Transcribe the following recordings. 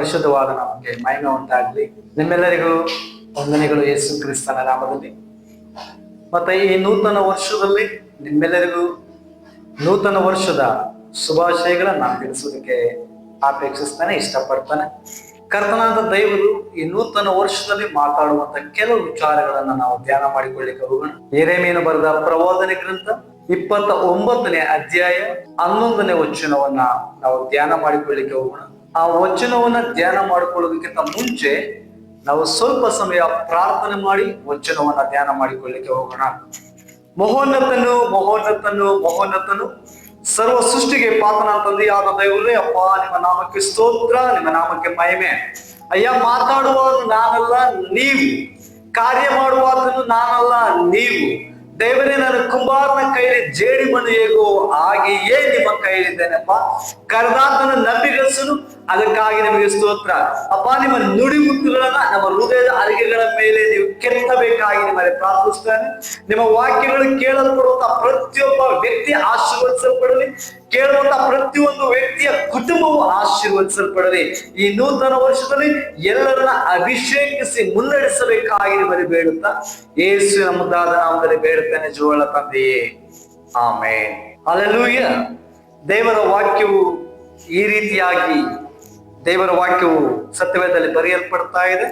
ಪರಿಶುದ್ಧವಾದ ನಾಮಕ್ಕೆ ಮಹಿಮೆ ಉಂಟಾಗಲಿ. ನಿಮ್ಮೆಲ್ಲರಿಗೂ ವಂದನೆಗಳು ಯೇಸು ಕ್ರಿಸ್ತನ ನಾಮದಲ್ಲಿ. ಮತ್ತೆ ಈ ನೂತನ ವರ್ಷದಲ್ಲಿ ನಿಮ್ಮೆಲ್ಲರಿಗೂ ನೂತನ ವರ್ಷದ ಶುಭಾಶಯಗಳನ್ನ ನಾನು ತಿಳಿಸೋದಕ್ಕೆ ಅಪೇಕ್ಷಿಸ್ತಾನೆ, ಇಷ್ಟಪಡ್ತಾನೆ. ಕರ್ತನಾದ ದೇವರು ಈ ನೂತನ ವರ್ಷದಲ್ಲಿ ಮಾತಾಡುವಂತ ಕೆಲವು ವಿಚಾರಗಳನ್ನ ನಾವು ಧ್ಯಾನ ಮಾಡಿಕೊಳ್ಳಿಕ್ಕೆ ಹೋಗೋಣ. ಯೆರೆಮೀಯನು ಬರೆದ ಪ್ರವಾದನೆ ಗ್ರಂಥ 29ನೇ ಅಧ್ಯಾಯ 11ನೇ ವಚನವನ್ನ ನಾವು ಧ್ಯಾನ ಮಾಡಿಕೊಳ್ಳಿಕ್ಕೆ ಹೋಗೋಣ. ಆ ವಚನವನ್ನ ಧ್ಯಾನ ಮಾಡಿಕೊಳ್ಳೋದಕ್ಕಿಂತ ಮುಂಚೆ ನಾವು ಸ್ವಲ್ಪ ಸಮಯ ಪ್ರಾರ್ಥನೆ ಮಾಡಿ ವಚನವನ್ನ ಧ್ಯಾನ ಮಾಡಿಕೊಳ್ಳಿಕ್ಕೆ ಹೋಗೋಣ. ಮಹೋನ್ನತನು ಮಹೋನ್ನತನು ಮಹೋನ್ನತನು ಸರ್ವ ಸೃಷ್ಟಿಗೆ ಪಾತನ ತಂದೆಯಾದ ದೇವರೇ, ಅಪ್ಪ ನಿಮ್ಮ ನಾಮಕ್ಕೆ ಸ್ತೋತ್ರ, ನಿಮ್ಮ ನಾಮಕ್ಕೆ ಮಹಿಮೆ. ಅಯ್ಯ, ಮಾತಾಡುವಾಗಲೂ ನಾನಲ್ಲ ನೀವು, ಕಾರ್ಯ ಮಾಡುವಾಗಲೂ ನಾನಲ್ಲ ನೀವು. ದೇವರೇ, ನನ್ನ ಕುಂಬಾರನ ಕೈಲಿ ಜೇಡಿ ಮಣ್ಣು ಹೇಗೋ ಹಾಗೆಯೇ ನಿಮ್ಮ ಕೈಲಿದ್ದೇನೆಪ್ಪ. ಕರೆದಾತನ ನಂಬಿಗಸ್ತನು, ಅದಕ್ಕಾಗಿ ನಿಮಗೆ ಸ್ತೋತ್ರ. ಅಪ್ಪ, ನಿಮ್ಮ ನುಡಿಮುತ್ತುಗಳನ್ನ ನಮ್ಮ ಹೃದಯದ ಅರಿಗೆಗಳ ಮೇಲೆ ನೀವು ಕೆತ್ತಬೇಕಾಗಿ ನಿಮ್ಮಲ್ಲಿ ಪ್ರಾರ್ಥಿಸ್ತೇನೆ. ನಿಮ್ಮ ವಾಕ್ಯಗಳು ಕೇಳಲ್ಪಡುವಂತಹ ಪ್ರತಿಯೊಬ್ಬ ವ್ಯಕ್ತಿ ಆಶೀರ್ವದಿಸಲ್ಪಡಲಿ. ಕೇಳುವಂತ ಪ್ರತಿಯೊಂದು ವ್ಯಕ್ತಿಯ ಕುಟುಂಬವು ಆಶೀರ್ವದಿಸಲ್ಪಡಲಿ. ಈ ನೂತನ ವರ್ಷದಲ್ಲಿ ಎಲ್ಲರನ್ನ ಅಭಿಷೇಕಿಸಿ ಮುನ್ನಡೆಸಬೇಕಾಗಿ ನಿಮ್ಮಲ್ಲಿ ಬೇಡುತ್ತಾ ಯೇಸು ಮುದ್ದಾದ ನಾಮದಲ್ಲಿ ಬೇಡುತ್ತೇನೆ, ಜೀವಳ ತಂದೆಯೇ, ಆಮೆನ್. ಹಲ್ಲೆಲೂಯಾ. ದೇವರ ವಾಕ್ಯವು ಈ ರೀತಿಯಾಗಿ ದೇವರ ವಾಕ್ಯವು ಸತ್ಯವೇದದಲ್ಲಿ ಬರೆಯಲ್ಪಡ್ತಾ ಇದೆ.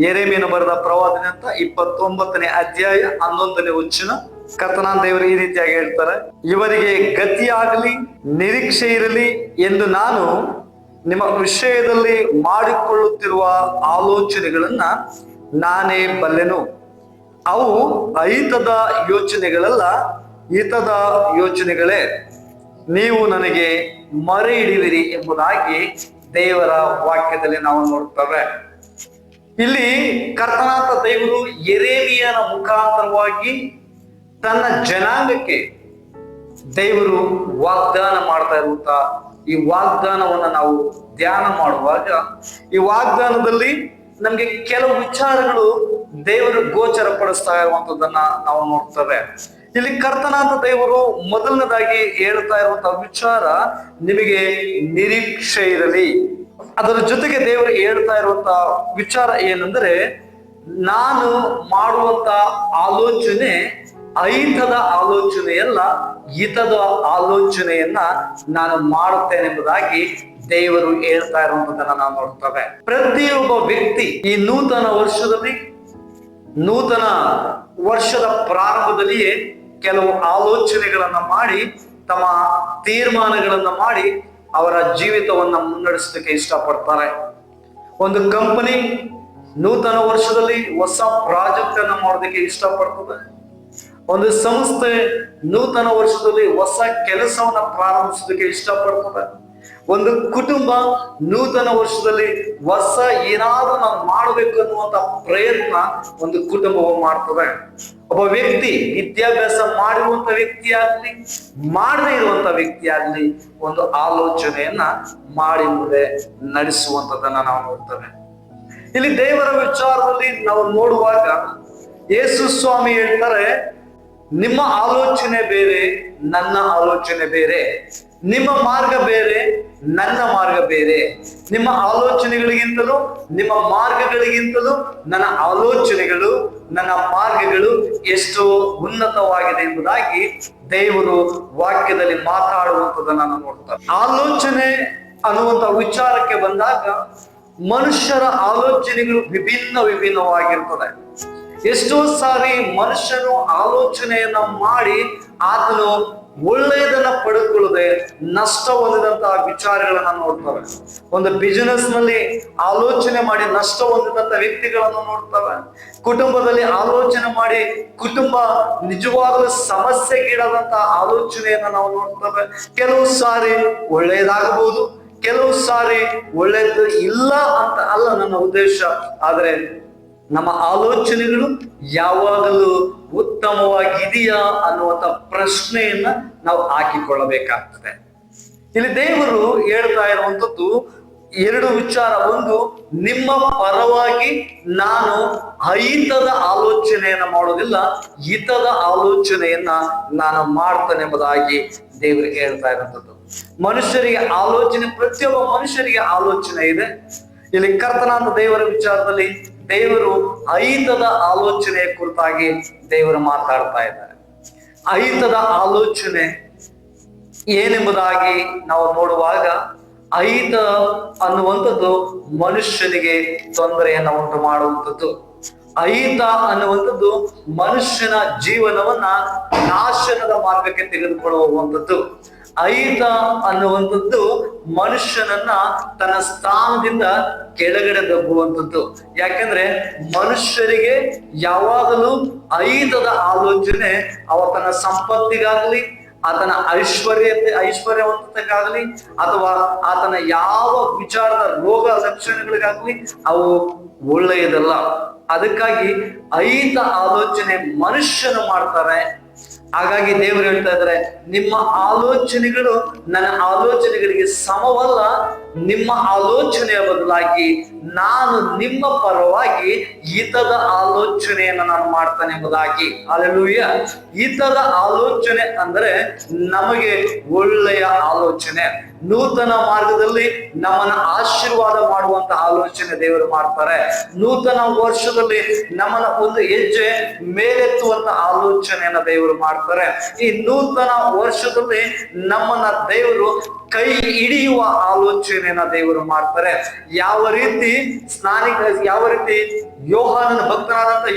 ಯೆರೆಮೀಯನು ಬರೆದ ಪ್ರವಾದನೆ ಅಂತ 29ನೇ ಅಧ್ಯಾಯ 11ನೇ ವಚನ. ಕರ್ತನಾದ ದೇವರು ಈ ರೀತಿಯಾಗಿ ಹೇಳ್ತಾರೆ, ಇವರಿಗೆ ಗತಿಯಾಗಲಿ ನಿರೀಕ್ಷೆ ಇರಲಿ ಎಂದು ನಾನು ನಿಮ್ಮ ವಿಷಯದಲ್ಲಿ ಮಾಡಿಕೊಳ್ಳುತ್ತಿರುವ ಆಲೋಚನೆಗಳನ್ನ ನಾನೇ ಬಲ್ಲೆನು. ಅವು ಅಹಿತದ ಯೋಚನೆಗಳಲ್ಲ, ಹಿತದ ಯೋಚನೆಗಳೇ. ನೀವು ನನಗೆ ಮರೆ ಹಿಡಿದಿರಿ ಎಂಬುದಾಗಿ ದೇವರ ವಾಕ್ಯದಲ್ಲಿ ನಾವು ನೋಡ್ತೇವೆ. ಇಲ್ಲಿ ಕರ್ತನಾದ ದೇವರು ಯೆರೆಮೀಯನ ಮುಖಾಂತರವಾಗಿ ತನ್ನ ಜನಾಂಗಕ್ಕೆ ದೇವರು ವಾಗ್ದಾನ ಮಾಡ್ತಾ ಇರುವಂತ ಈ ವಾಗ್ದಾನವನ್ನ ನಾವು ಧ್ಯಾನ ಮಾಡುವಾಗ ಈ ವಾಗ್ದಾನದಲ್ಲಿ ನಮ್ಗೆ ಕೆಲವು ವಿಚಾರಗಳು ದೇವರು ಗೋಚರ ಪಡಿಸ್ತಾ ಇರುವಂತದನ್ನ ನಾವು ನೋಡ್ತೇವೆ. ಇಲ್ಲಿ ಕರ್ತನಾದ ದೇವರು ಮೊದಲನೇದಾಗಿ ಹೇಳ್ತಾ ಇರುವಂತಹ ವಿಚಾರ, ನಿಮಗೆ ನಿರೀಕ್ಷೆ ಇರಲಿ. ಅದರ ಜೊತೆಗೆ ದೇವರು ಹೇಳ್ತಾ ಇರುವಂತಹ ವಿಚಾರ ಏನಂದ್ರೆ, ನಾನು ಮಾಡುವಂತ ಆಲೋಚನೆ ಅಹಿತದ ಆಲೋಚನೆಯಲ್ಲ, ಹಿತದ ಆಲೋಚನೆಯನ್ನ ನಾನು ಮಾಡುತ್ತೇನೆ ಎಂಬುದಾಗಿ ದೇವರು ಹೇಳ್ತಾ ಇರುವಂತದನ್ನ ನಾವು ನೋಡ್ತೇವೆ. ಪ್ರತಿಯೊಬ್ಬ ವ್ಯಕ್ತಿ ಈ ನೂತನ ವರ್ಷದಲ್ಲಿ, ನೂತನ ವರ್ಷದ ಪ್ರಾರಂಭದಲ್ಲಿಯೇ ಕೆಲವು ಆಲೋಚನೆಗಳನ್ನ ಮಾಡಿ, ತಮ್ಮ ತೀರ್ಮಾನಗಳನ್ನ ಮಾಡಿ ಅವರ ಜೀವಿತವನ್ನ ಮುನ್ನಡೆಸಲಿಕ್ಕೆ ಇಷ್ಟಪಡ್ತಾರೆ. ಒಂದು ಕಂಪನಿ ನೂತನ ವರ್ಷದಲ್ಲಿ ಹೊಸ ಪ್ರಾಜೆಕ್ಟ್ ಅನ್ನ ಮಾಡೋದಕ್ಕೆ ಇಷ್ಟಪಡ್ತದೆ. ಒಂದು ಸಂಸ್ಥೆ ನೂತನ ವರ್ಷದಲ್ಲಿ ಹೊಸ ಕೆಲಸವನ್ನ ಪ್ರಾರಂಭಿಸೋದಕ್ಕೆ ಇಷ್ಟಪಡ್ತದೆ. ಒಂದು ಕುಟುಂಬ ನೂತನ ವರ್ಷದಲ್ಲಿ ಹೊಸ ಏನಾದ್ರೂ ನಾವು ಮಾಡಬೇಕು ಅನ್ನುವಂತ ಪ್ರಯತ್ನ ಒಂದು ಕುಟುಂಬವು ಮಾಡ್ತದೆ. ಒಬ್ಬ ವ್ಯಕ್ತಿ ವಿದ್ಯಾಭ್ಯಾಸ ಮಾಡಿರುವಂತ ವ್ಯಕ್ತಿ ಆಗ್ಲಿ, ಮಾಡದೇ ಇರುವಂತ ವ್ಯಕ್ತಿ ಆಗ್ಲಿ, ಒಂದು ಆಲೋಚನೆಯನ್ನ ಮಾಡಿ ಮುಂದೆ ನಡೆಸುವಂತದನ್ನ ನಾವು ನೋಡ್ತೇವೆ. ಇಲ್ಲಿ ದೇವರ ವಿಚಾರದಲ್ಲಿ ನಾವು ನೋಡುವಾಗ ಯೇಸು ಸ್ವಾಮಿ ಹೇಳ್ತಾರೆ, ನಿಮ್ಮ ಆಲೋಚನೆ ಬೇರೆ, ನನ್ನ ಆಲೋಚನೆ ಬೇರೆ. ನಿಮ್ಮ ಮಾರ್ಗ ಬೇರೆ, ನನ್ನ ಮಾರ್ಗ ಬೇರೆ. ನಿಮ್ಮ ಆಲೋಚನೆಗಳಿಗಿಂತಲೂ ನಿಮ್ಮ ಮಾರ್ಗಗಳಿಗಿಂತಲೂ ನನ್ನ ಆಲೋಚನೆಗಳು, ನನ್ನ ಮಾರ್ಗಗಳು ಎಷ್ಟು ಉನ್ನತವಾಗಿದೆ ಎಂಬುದಾಗಿ ದೇವರು ವಾಕ್ಯದಲ್ಲಿ ಮಾತಾಡುವಂಥದ್ದನ್ನ ನಾವು ನೋಡ್ತಾರೆ. ಆಲೋಚನೆ ಅನ್ನುವಂಥ ವಿಚಾರಕ್ಕೆ ಬಂದಾಗ ಮನುಷ್ಯರ ಆಲೋಚನೆಗಳು ವಿಭಿನ್ನವಾಗಿರ್ತದೆ. ಎಷ್ಟೋ ಸಾರಿ ಮನುಷ್ಯನು ಆಲೋಚನೆಯನ್ನ ಮಾಡಿ ಆತನು ಒಳ್ಳೆಯದನ್ನ ಪಡೆದುಕೊಳ್ಳದೆ ನಷ್ಟ ಹೊಂದಿದಂತಹ ವಿಚಾರಗಳನ್ನ ನೋಡ್ತವೆ. ಒಂದು ಬಿಸಿನೆಸ್ ನಲ್ಲಿ ಆಲೋಚನೆ ಮಾಡಿ ನಷ್ಟ ಹೊಂದಿದಂತ ವ್ಯಕ್ತಿಗಳನ್ನು ನೋಡ್ತವೆ. ಕುಟುಂಬದಲ್ಲಿ ಆಲೋಚನೆ ಮಾಡಿ ಕುಟುಂಬ ನಿಜವಾಗಲೂ ಸಮಸ್ಯೆಗೀಡಾದಂತಹ ಆಲೋಚನೆಯನ್ನ ನಾವು ನೋಡ್ತೇವೆ. ಕೆಲವು ಸಾರಿ ಒಳ್ಳೆಯದಾಗಬಹುದು, ಕೆಲವು ಸಾರಿ ಒಳ್ಳೆಯದು ಇಲ್ಲ ಅಂತ ಅಲ್ಲ ನನ್ನ ಉದ್ದೇಶ. ಆದ್ರೆ ನಮ್ಮ ಆಲೋಚನೆಗಳು ಯಾವಾಗಲೂ ಉತ್ತಮವಾಗಿದೆಯಾ ಅನ್ನುವಂಥ ಪ್ರಶ್ನೆಯನ್ನ ನಾವು ಹಾಕಿಕೊಳ್ಳಬೇಕಾಗ್ತದೆ. ಇಲ್ಲಿ ದೇವರು ಹೇಳ್ತಾ ಇರುವಂತದ್ದು ಎರಡು ವಿಚಾರ. ಒಂದು, ನಿಮ್ಮ ಪರವಾಗಿ ನಾನು ಅಹಿತದ ಆಲೋಚನೆಯನ್ನ ಮಾಡೋದಿಲ್ಲ, ಹಿತದ ಆಲೋಚನೆಯನ್ನ ನಾನು ಮಾಡ್ತೇನೆ ಎಂಬುದಾಗಿ ದೇವರಿಗೆ ಹೇಳ್ತಾ ಇರುವಂತದ್ದು. ಮನುಷ್ಯರಿಗೆ ಆಲೋಚನೆ, ಪ್ರತಿಯೊಬ್ಬ ಮನುಷ್ಯರಿಗೆ ಆಲೋಚನೆ ಇದೆ. ಇಲ್ಲಿ ಕರ್ತನಾದ ದೇವರ ವಿಚಾರದಲ್ಲಿ ದೇವರು ಅಹಿತದ ಆಲೋಚನೆಯ ಕುರಿತಾಗಿ ದೇವರು ಮಾತಾಡ್ತಾ ಇದ್ದಾರೆ. ಅಹಿತದ ಆಲೋಚನೆ ಏನೆಂಬುದಾಗಿ ನಾವು ನೋಡುವಾಗ, ಅಹಿತ ಅನ್ನುವಂಥದ್ದು ಮನುಷ್ಯನಿಗೆ ತೊಂದರೆಯನ್ನು ಉಂಟು ಮಾಡುವಂಥದ್ದು. ಅಹಿತ ಅನ್ನುವಂಥದ್ದು ಮನುಷ್ಯನ ಜೀವನವನ್ನ ನಾಶನದ ಮಾರ್ಗಕ್ಕೆ ತೆಗೆದುಕೊಳ್ಳುವಂಥದ್ದು. ಅಹಿತ ಅನ್ನುವಂಥದ್ದು ಮನುಷ್ಯನನ್ನ ತನ್ನ ಸ್ಥಾನದಿಂದ ಕೆಳಗಡೆ ದಬ್ಬುವಂಥದ್ದು. ಯಾಕಂದ್ರೆ ಮನುಷ್ಯರಿಗೆ ಯಾವಾಗಲೂ ಅಹಿತದ ಆಲೋಚನೆ ಅವ ತನ್ನ ಸಂಪತ್ತಿಗಾಗಲಿ, ಆತನ ಐಶ್ವರ್ಯವಂತತೆಗಾಗಲಿ, ಅಥವಾ ಆತನ ಯಾವ ವಿಚಾರದ ರೋಗ ಲಕ್ಷಣಗಳಿಗಾಗಲಿ ಅವು ಒಳ್ಳೆಯದಲ್ಲ. ಅದಕ್ಕಾಗಿ ಅಹಿತ ಆಲೋಚನೆ ಮನುಷ್ಯನು ಮಾಡ್ತಾರೆ. ಹಾಗಾಗಿ ದೇವರು ಹೇಳ್ತಾ ಇದ್ದಾರೆ, ನಿಮ್ಮ ಆಲೋಚನೆಗಳು ನನ್ನ ಆಲೋಚನೆಗಳಿಗೆ ಸಮವಲ್ಲ, ನಿಮ್ಮ ಆಲೋಚನೆಯ ಬದಲಾಗಿ ನಾನು ನಿಮ್ಮ ಪರವಾಗಿ ಹಿತದ ಆಲೋಚನೆಯನ್ನು ನಾನು ಮಾಡ್ತಾನೆ ಎಂಬುದಾಗಿ. ಹಲ್ಲೆಲೂಯಾ. ಹಿತದ ಆಲೋಚನೆ ಅಂದ್ರೆ ನಮಗೆ ಒಳ್ಳೆಯ ಆಲೋಚನೆ, ನೂತನ ಮಾರ್ಗದಲ್ಲಿ ನಮ್ಮನ್ನ ಆಶೀರ್ವಾದ ಮಾಡುವಂತ ಆಲೋಚನೆ ದೇವರು ಮಾಡ್ತಾರೆ. ನೂತನ ವರ್ಷದಲ್ಲಿ ನಮ್ಮನ್ನ ಒಂದು ಹೆಜ್ಜೆ ಮೇಲೆತ್ತುವಂತ ಆಲೋಚನೆಯನ್ನ ದೇವರು ಮಾಡ್ತಾರೆ. ಈ ನೂತನ ವರ್ಷದಲ್ಲಿ ನಮ್ಮನ್ನ ದೇವರು ಕೈ ಹಿಡಿಯುವ ಆಲೋಚನೆಯನ್ನ ದೇವರು ಮಾಡ್ತಾರೆ. ಯಾವ ರೀತಿ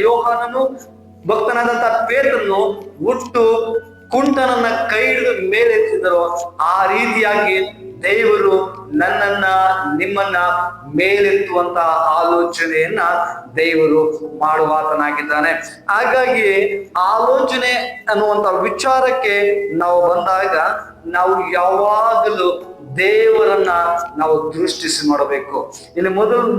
ಯೋಹಾನನು ಭಕ್ತನಾದಂತ ಪೇತ್ರನು ಹುಟ್ಟು ಕುಂಟನನ್ನ ಕೈ ಹಿಡಿದು ಮೇಲೆತ್ತಿದರೋ, ಆ ರೀತಿಯಾಗಿ ದೇವರು ನನ್ನನ್ನ ನಿಮ್ಮನ್ನ ಮೇಲೆತ್ತುವಂತ ಆಲೋಚನೆಯನ್ನ ದೇವರು ಮಾಡುವಾತನಾಗಿದ್ದಾನೆ. ಹಾಗಾಗಿ ಆಲೋಚನೆ ಅನ್ನುವಂತ ವಿಚಾರಕ್ಕೆ ನಾವು ಬಂದಾಗ ನಾವು ಯಾವಾಗಲೂ ದೇವರನ್ನ ನಾವು ದೃಷ್ಟಿಸಿ ನೋಡಬೇಕು. ಇಲ್ಲಿ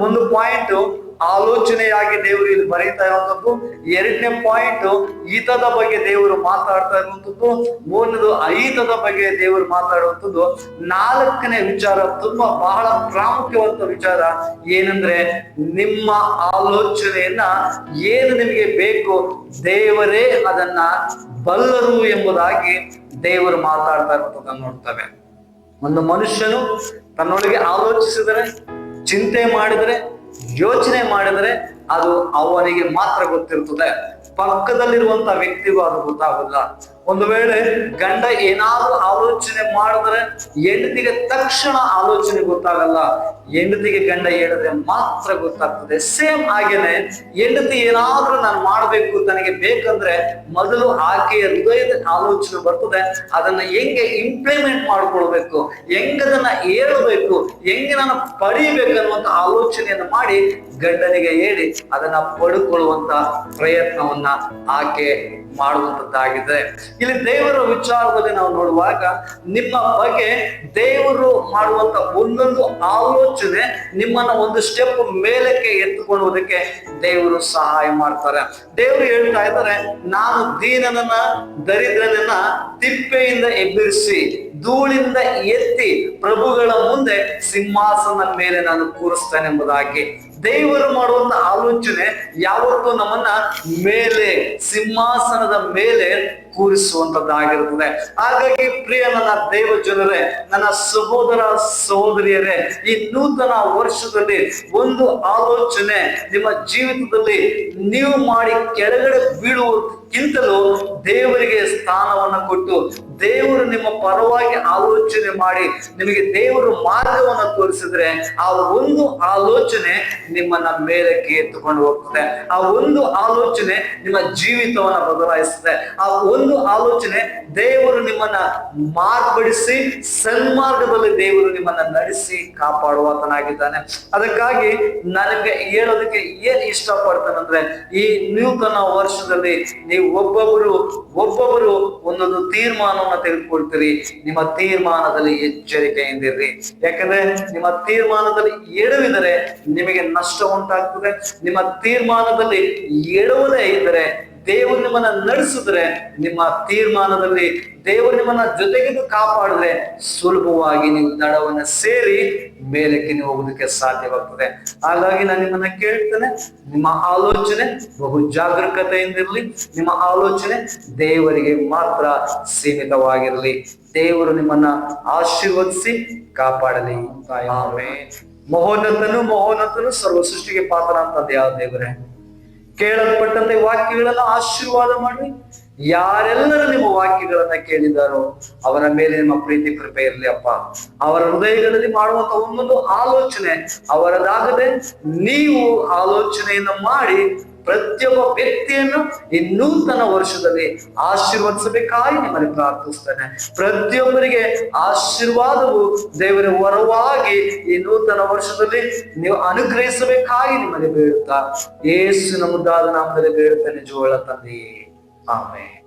ಒಂದು ಪಾಯಿಂಟ್ ಆಲೋಚನೆಯಾಗಿ ದೇವರು ಇಲ್ಲಿ ಬರೀತಾ ಇರುವಂತದ್ದು. ಎರಡನೇ ಪಾಯಿಂಟ್ ಹಿತದ ಬಗ್ಗೆ ದೇವರು ಮಾತಾಡ್ತಾ ಇರುವಂತದ್ದು. ಮೂರನೇದು ಅಹಿತದ ಬಗ್ಗೆ ದೇವರು ಮಾತಾಡುವಂಥದ್ದು. ನಾಲ್ಕನೇ ವಿಚಾರ ತುಂಬಾ ಬಹಳ ಪ್ರಾಮುಖ್ಯವಾದ ವಿಚಾರ ಏನಂದ್ರೆ, ನಿಮ್ಮ ಆಲೋಚನೆಯನ್ನ ಏನು ನಿಮಗೆ ಬೇಕು ದೇವರೇ ಅದನ್ನ ಬಲ್ಲರು ಎಂಬುದಾಗಿ ದೇವರು ಮಾತಾಡ್ತಾ ಇರುವಂತದನ್ನು ನೋಡ್ತೇವೆ. ಒಂದು ಮನುಷ್ಯನು ತನ್ನೊಳಗೆ ಆಲೋಚಿಸಿದರೆ, ಚಿಂತೆ ಮಾಡಿದರೆ, ಯೋಚನೆ ಮಾಡಿದರೆ ಅದು ಅವನಿಗೆ ಮಾತ್ರ ಗೊತ್ತಿರ್ತದೆ. ಪಕ್ಕದಲ್ಲಿರುವಂತ ವ್ಯಕ್ತಿಗೂ ಅದು ಗೊತ್ತಾಗಲ್ಲ. ಒಂದು ವೇಳೆ ಗಂಡ ಏನಾದ್ರೂ ಆಲೋಚನೆ ಮಾಡಿದ್ರೆ ಹೆಂಡತಿಗೆ ತಕ್ಷಣ ಆಲೋಚನೆ ಗೊತ್ತಾಗಲ್ಲ, ಹೆಂಡತಿಗೆ ಗಂಡ ಹೇಳಿದ್ರೆ ಮಾತ್ರ ಗೊತ್ತಾಗ್ತದೆ. ಸೇಮ್ ಹಾಗೇನೆ ಹೆಂಡತಿ ಏನಾದ್ರೂ ನಾನು ಮಾಡ್ಬೇಕು ತನಗೆ ಬೇಕಂದ್ರೆ ಮೊದಲು ಆಕೆಯ ಹೃದಯದ ಆಲೋಚನೆ ಬರ್ತದೆ. ಅದನ್ನ ಹೆಂಗೆ ಇಂಪ್ಲಿಮೆಂಟ್ ಮಾಡ್ಕೊಳ್ಬೇಕು, ಹೆಂಗದನ್ನ ಹೇಳಬೇಕು, ಹೆಂಗೆ ನಾನು ಪಡಿಬೇಕು ಅನ್ನುವಂತ ಆಲೋಚನೆಯನ್ನು ಮಾಡಿ ಗಂಡನಿಗೆ ಹೇಳಿ ಅದನ್ನ ಪಡ್ಕೊಳ್ಳುವಂತ ಪ್ರಯತ್ನವನ್ನ ಆಕೆ ಮಾಡುವಂತದ್ದಾಗಿದೆ. ಇಲ್ಲಿ ದೇವರ ವಿಚಾರದಲ್ಲಿ ನಾವು ನೋಡುವಾಗ ನಿಮ್ಮ ಬಗ್ಗೆ ದೇವರು ಮಾಡುವಂತ ಒಂದೊಂದು ಆಲೋಚನೆ ನಿಮ್ಮನ್ನ ಒಂದು ಸ್ಟೆಪ್ ಮೇಲಕ್ಕೆ ಎತ್ತುಕೊಳ್ಳುವುದಕ್ಕೆ ದೇವರು ಸಹಾಯ ಮಾಡ್ತಾರೆ. ದೇವರು ಹೇಳ್ತಾ ಇದ್ದಾರೆ, ನಾನು ದೀನನನ್ನ ದರಿದ್ರನನ್ನ ತಿಪ್ಪೆಯಿಂದ ಎಬ್ಬಿರಿಸಿ ಧೂಳಿಂದ ಎತ್ತಿ ಪ್ರಭುಗಳ ಮುಂದೆ ಸಿಂಹಾಸನದ ಮೇಲೆ ನಾನು ಕೂರಿಸ್ತೇನೆ ಎಂಬುದಾಗಿ. ದೇವರು ಮಾಡುವಂತ ಆಲೋಚನೆ ಯಾವತ್ತೂ ನಮ್ಮನ್ನ ಮೇಲೆ ಸಿಂಹಾಸನದ ಮೇಲೆ ಕೂರಿಸುವಂತದ್ದಾಗಿರುತ್ತದೆ. ಹಾಗಾಗಿ ಪ್ರಿಯ ನನ್ನ ದೇವ ಜನರೇ, ನನ್ನ ಸಹೋದರ ಸಹೋದರಿಯರೇ, ಈ ನೂತನ ವರ್ಷದಲ್ಲಿ ಒಂದು ಆಲೋಚನೆ ನಿಮ್ಮ ಜೀವಿತದಲ್ಲಿ ನೀವು ಮಾಡಿ ಕೆಳಗಡೆ ಬೀಳುವುದಕ್ಕಿಂತಲೂ ದೇವರಿಗೆ ಸ್ಥಾನವನ್ನು ಕೊಟ್ಟು ದೇವರು ನಿಮ್ಮ ಪರವಾಗಿ ಆಲೋಚನೆ ಮಾಡಿ ನಿಮಗೆ ದೇವರು ಮಾರ್ಗವನ್ನು ತೋರಿಸಿದ್ರೆ ಆ ಒಂದು ಆಲೋಚನೆ ನಿಮ್ಮನ್ನ ಮೇಲಕ್ಕೆ ಎತ್ತುಕೊಂಡು ಹೋಗ್ತದೆ. ಆ ಒಂದು ಆಲೋಚನೆ ನಿಮ್ಮ ಜೀವಿತವನ್ನ ಬದಲಾಯಿಸ್ತದೆ. ಆ ಒಂದು ಆಲೋಚನೆ ದೇವರು ನಿಮ್ಮನ್ನ ಮಾರ್ಪಡಿಸಿ ಸನ್ಮಾರ್ಗದಲ್ಲಿ ದೇವರು ನಿಮ್ಮನ್ನ ನಡೆಸಿ ಕಾಪಾಡುವಾತನಾಗಿದ್ದಾನೆ. ಅದಕ್ಕಾಗಿ ನನಗೆ ಹೇಳೋದಕ್ಕೆ ಏನ್ ಇಷ್ಟಪಡ್ತಾನಂದ್ರೆ, ಈ ನೂತನ ವರ್ಷದಲ್ಲಿ ನೀವು ಒಬ್ಬೊಬ್ಬರು ಒಂದೊಂದು ತೀರ್ಮಾನವನ್ನ ತೆಗೆದುಕೊಳ್ತೀರಿ. ನಿಮ್ಮ ತೀರ್ಮಾನದಲ್ಲಿ ಎಚ್ಚರಿಕೆಯಿಂದಿರ್ರಿ. ಯಾಕಂದ್ರೆ ನಿಮ್ಮ ತೀರ್ಮಾನದಲ್ಲಿ ಎಡವಿದರೆ ನಿಮಗೆ ನಷ್ಟ ಉಂಟಾಗ್ತದೆ. ನಿಮ್ಮ ತೀರ್ಮಾನದಲ್ಲಿ ಎಡವದೇ ಇದ್ದರೆ ದೇವರು ನಿಮ್ಮನ್ನ ನಡೆಸಿದ್ರೆ, ನಿಮ್ಮ ತೀರ್ಮಾನದಲ್ಲಿ ದೇವರು ನಿಮ್ಮನ್ನ ಜೊತೆಗಿದ್ದು ಕಾಪಾಡಿದ್ರೆ ಸುಲಭವಾಗಿ ನೀವು ದಡವನ್ನ ಸೇರಿ ಮೇಲಕ್ಕೆ ನೀವು ಹೋಗೋದಕ್ಕೆ ಸಾಧ್ಯವಾಗ್ತದೆ. ಹಾಗಾಗಿ ನಾನು ನಿಮ್ಮನ್ನ ಕೇಳ್ತೇನೆ, ನಿಮ್ಮ ಆಲೋಚನೆ ಬಹು ಜಾಗರೂಕತೆಯಿಂದಿರಲಿ. ನಿಮ್ಮ ಆಲೋಚನೆ ದೇವರಿಗೆ ಮಾತ್ರ ಸೀಮಿತವಾಗಿರಲಿ. ದೇವರು ನಿಮ್ಮನ್ನ ಆಶೀರ್ವದಿಸಿ ಕಾಪಾಡಲಿ. ಆಮೆನ್. ಮಹೋನ್ನತನು ಸರ್ವ ಸೃಷ್ಟಿಗೆ ಪಾತ್ರ ಅಂತಂದ ಯಾವ ದೇವರೇ, ಕೇಳಲ್ಪಟ್ಟಂತೆ ವಾಕ್ಯಗಳನ್ನ ಆಶೀರ್ವಾದ ಮಾಡಿ ಯಾರೆಲ್ಲರೂ ನಿಮ್ಮ ವಾಕ್ಯಗಳನ್ನ ಕೇಳಿದಾರೋ ಅವರ ಮೇಲೆ ನಿಮ್ಮ ಪ್ರೀತಿ ಕೃಪೆ ಇರಲಿ ಅಪ್ಪ. ಅವರ ಹೃದಯಗಳಲ್ಲಿ ಮಾಡುವಂತ ಒಂದೊಂದು ಆಲೋಚನೆ ಅವರದಾಗದೆ ನೀವು ಆಲೋಚನೆಯನ್ನ ಮಾಡಿ ಪ್ರತಿಯೊಬ್ಬ ವ್ಯಕ್ತಿಯನ್ನು ಈ ನೂತನ ವರ್ಷದಲ್ಲಿ ಆಶೀರ್ವದಿಸಬೇಕಾಗಿ ನಿಮ್ಮಲ್ಲಿ ಪ್ರಾರ್ಥಿಸ್ತೇನೆ. ಪ್ರತಿಯೊಬ್ಬರಿಗೆ ಆಶೀರ್ವಾದವು ದೇವರ ವರವಾಗಿ ಈ ನೂತನ ವರ್ಷದಲ್ಲಿ ನೀವು ಅನುಗ್ರಹಿಸಬೇಕಾಗಿ ನಿಮ್ಮಲ್ಲಿ ಬೇಡುತ್ತಾ ಯೇಸುವಿನ ಮುದ್ದಾದ ನಾಮದಲ್ಲಿ ಬೇಡುತ್ತೇನೆ ಜೋಳ ತಂದೆಯೇ, ಆಮೆನ್.